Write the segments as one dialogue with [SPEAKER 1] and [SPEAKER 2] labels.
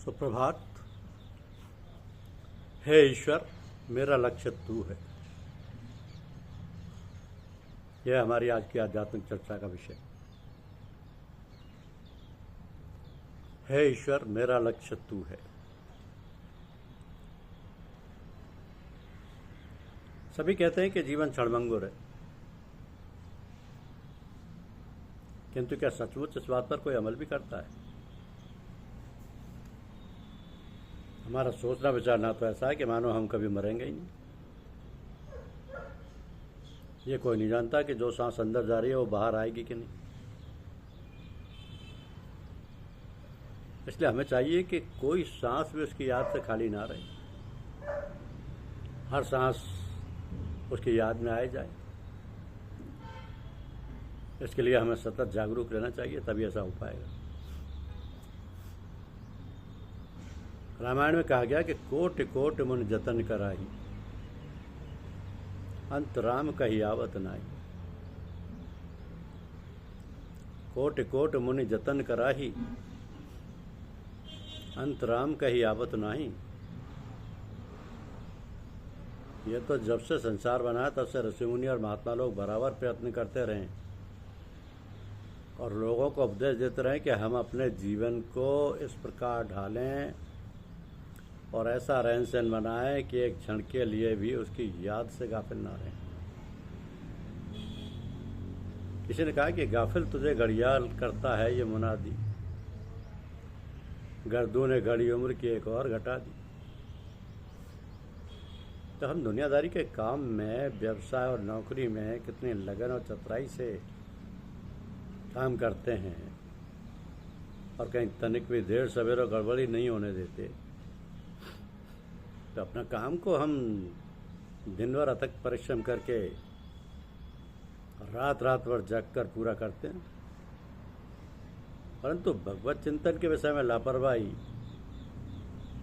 [SPEAKER 1] सुप्रभात। हे ईश्वर, मेरा लक्ष्य तू है। यह हमारी आज की आध्यात्मिक चर्चा का विषय। हे ईश्वर, मेरा लक्ष्य तू है। सभी कहते हैं कि जीवन क्षणभंगुर है, किंतु क्या सचमुच इस बात पर कोई अमल भी करता है? हमारा सोचना विचारना तो ऐसा है कि मानो हम कभी मरेंगे ही नहीं। ये कोई नहीं जानता कि जो सांस अंदर जा रही है वो बाहर आएगी कि नहीं। इसलिए हमें चाहिए कि कोई सांस भी उसकी याद से खाली ना रहे, हर सांस उसकी याद में आए जाए। इसके लिए हमें सतत जागरूक रहना चाहिए, तभी ऐसा हो पाएगा। रामायण में कहा गया कि कोट कोट मुनि जतन कराही, अंत राम कही आवत नाई। कोट कोट मुनि जतन कराही, अंत राम कही आवत नाही। ये तो जब से संसार बना तब से ऋषि मुनि और महात्मा लोग बराबर प्रयत्न करते रहे और लोगों को उपदेश देते रहे कि हम अपने जीवन को इस प्रकार ढालें और ऐसा रहन सहन बनाएं कि एक क्षण के लिए भी उसकी याद से गाफिल ना रहें। किसी ने कहा कि गाफिल तुझे घड़ियाल करता है ये मुनादी, गर्दू ने घड़ी उम्र की एक और घटा दी। तो हम दुनियादारी के काम में, व्यवसाय और नौकरी में कितनी लगन और चतुराई से काम करते हैं और कहीं तनिक भी देर सवेर और गड़बड़ी नहीं होने देते। तो अपना काम को हम दिन भर अथक परिश्रम करके रात भर जागकर पूरा करते हैं, परंतु भगवत चिंतन के विषय में लापरवाही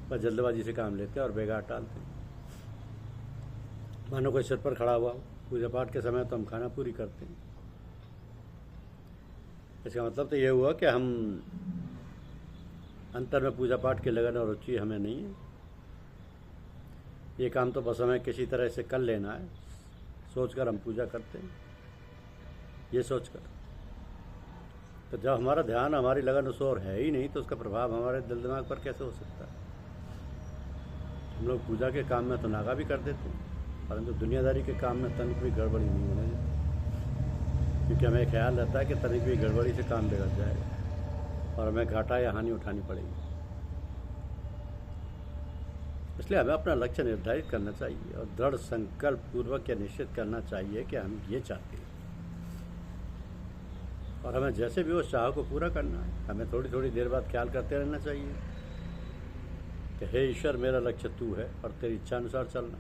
[SPEAKER 1] व जल्दबाजी से काम लेते हैं और बेगार टालते हैं। मानो कोई सिर पर खड़ा हुआ, पूजा पाठ के समय तो हम खाना पूरी करते हैं। इसका मतलब तो ये हुआ कि हम अंतर में पूजा पाठ की लगन और रुचि हमें नहीं है। ये काम तो बस हमें किसी तरह से कर लेना है, सोचकर हम पूजा करते हैं, ये सोचकर। तो जब हमारा ध्यान, हमारी लगन उस ओर है ही नहीं, तो उसका प्रभाव हमारे दिल दिमाग पर कैसे हो सकता है? हम लोग पूजा के काम में तो नागा भी कर देते हैं, परंतु दुनियादारी के काम में तनिक भी गड़बड़ी नहीं होने देते, क्योंकि हमें ख्याल रहता है कि तनिक भी गड़बड़ी से काम बिगड़ जाएगा और हमें घाटा या हानि उठानी पड़ेगी। इसलिए हमें अपना लक्ष्य निर्धारित करना चाहिए और दृढ़ संकल्प पूर्वक यह निश्चित करना चाहिए कि हम ये चाहते हैं और हमें जैसे भी उस चाह को पूरा करना है। हमें थोड़ी थोड़ी देर बाद ख्याल करते रहना चाहिए कि हे ईश्वर, मेरा लक्ष्य तू है और तेरी इच्छा अनुसार चलना।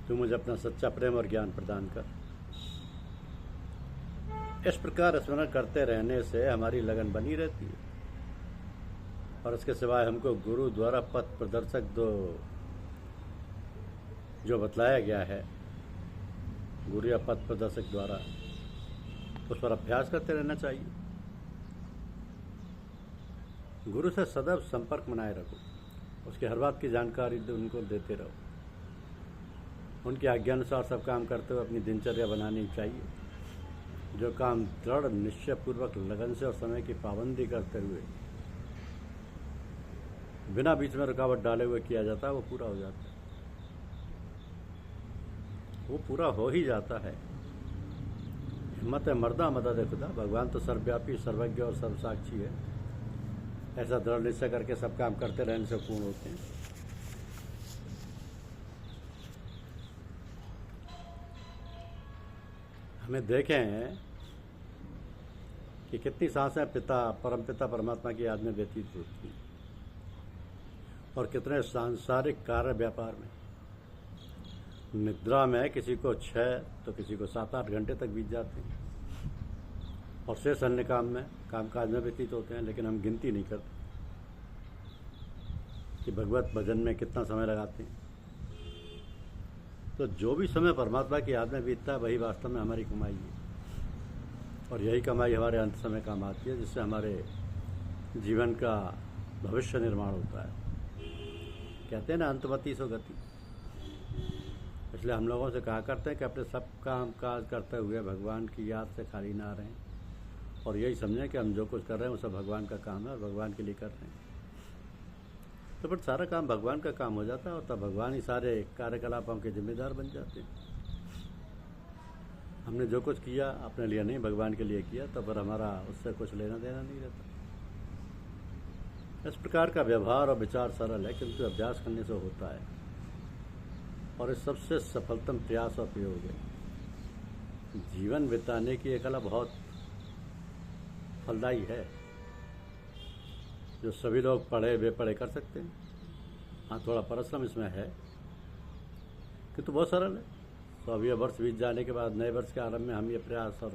[SPEAKER 1] तू मुझे अपना सच्चा प्रेम और ज्ञान प्रदान कर। इस प्रकार स्मरण करते रहने से हमारी लगन बनी रहती है और इसके सिवाय हमको गुरु द्वारा पथ प्रदर्शक जो बतलाया गया है, गुरु या पथ प्रदर्शक द्वारा, उस पर अभ्यास करते रहना चाहिए। गुरु से सदैव संपर्क बनाए रखो, उसकी हर बात की जानकारी उनको देते रहो। उनकी आज्ञानुसार सब काम करते हुए अपनी दिनचर्या बनानी चाहिए। जो काम दृढ़ निश्चयपूर्वक लगन से और समय की पाबंदी करते हुए बिना बीच में रुकावट डाले हुए किया जाता है, वो पूरा हो जाता है, वो पूरा हो ही जाता है। हिम्मत है मर्दा, मदद है खुदा। भगवान तो सर्वव्यापी, सर्वज्ञ और सर्वसाक्षी है। ऐसा दृढ़ निश्चय करके सब काम करते रहने से पूर्ण होते हैं। हमें देखें कि कितनी सांसें परमपिता परमात्मा की याद में व्यतीत होती हैं और कितने सांसारिक कार्य व्यापार में, निद्रा में किसी को 6 तो किसी को 7-8 घंटे तक बीत जाते हैं और शेष अन्य कामकाज में व्यतीत होते हैं। लेकिन हम गिनती नहीं करते कि भगवत भजन में कितना समय लगाते हैं। तो जो भी समय परमात्मा की याद में बीतता है, वही वास्तव में हमारी कमाई है और यही कमाई हमारे अंत समय काम आती है, जिससे हमारे जीवन का भविष्य निर्माण होता है। कहते हैं ना, अंतमति सो गति। इसलिए हम लोगों से कहा करते हैं कि अपने सब काम काज करते हुए भगवान की याद से खाली ना रहें, और यही समझें कि हम जो कुछ कर रहे हैं वो सब भगवान का काम है और भगवान के लिए कर रहे हैं। तो फिर सारा काम भगवान का काम हो जाता है, और तब भगवान ही सारे कार्यकलापों के जिम्मेदार बन जाते हैं। हमने जो कुछ किया अपने लिए नहीं, भगवान के लिए किया, तब पर हमारा उससे कुछ लेना देना नहीं रहता। इस प्रकार का व्यवहार और विचार सरल है, किंतु अभ्यास करने से होता है, और इस सबसे सफलतम प्रयास और प्रयोग है। जीवन बिताने की एक कला बहुत फलदायी है, जो सभी लोग पढ़े बेपढ़े कर सकते हैं। हाँ, थोड़ा परिश्रम इसमें है, किंतु बहुत सरल है। 100 वर्ष बीत जाने के बाद नए वर्ष के आरंभ में हम ये प्रयास और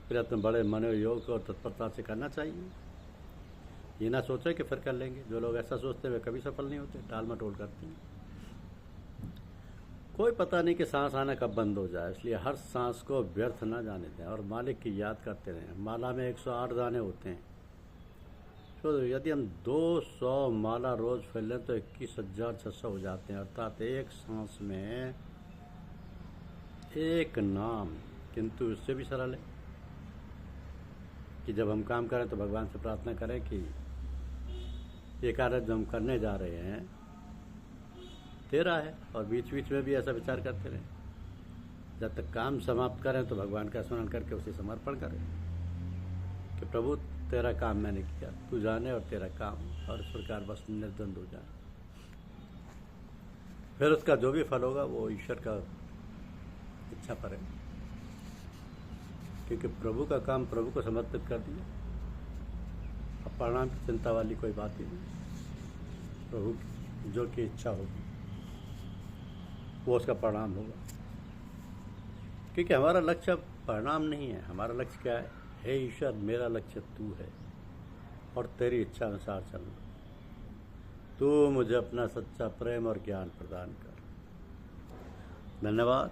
[SPEAKER 1] प्रयत्न बड़े मनोयोग और तत्परता से करना चाहिए। ये ना सोचे कि फिर कर लेंगे। जो लोग ऐसा सोचते हुए कभी सफल नहीं होते, टाल मटोल करते हैं। कोई पता नहीं कि सांस आना कब बंद हो जाए, इसलिए हर सांस को व्यर्थ ना जाने दें और मालिक की याद करते रहें। माला में 108 दाने होते हैं, तो यदि हम 200 माला रोज फैल लें तो 21,600 हो जाते हैं, अर्थात एक सांस में एक नाम। किंतु इससे भी सरल है कि जब हम काम करें तो भगवान से प्रार्थना करें कि ये कार्य जो हम करने जा रहे हैं तेरा है, और बीच बीच में भी ऐसा विचार करते रहें। जब तक काम समाप्त करें तो भगवान का स्मरण करके उसे समर्पण करें कि प्रभु तेरा काम मैंने किया, तू जाने और तेरा काम, और इस प्रकार बस निर्द्वंद हो जाए। फिर उसका जो भी फल होगा वो ईश्वर का इच्छा पर है, क्योंकि प्रभु का काम प्रभु को समर्पित कर दिया। अब परिणाम की चिंता वाली कोई बात ही नहीं। प्रभु की जो की इच्छा होगी वो उसका परिणाम होगा, क्योंकि हमारा लक्ष्य परिणाम नहीं है। हमारा लक्ष्य क्या है? हे ईश्वर, मेरा लक्ष्य तू है और तेरी इच्छा अनुसार चलना। तू मुझे अपना सच्चा प्रेम और ज्ञान प्रदान कर। धन्यवाद।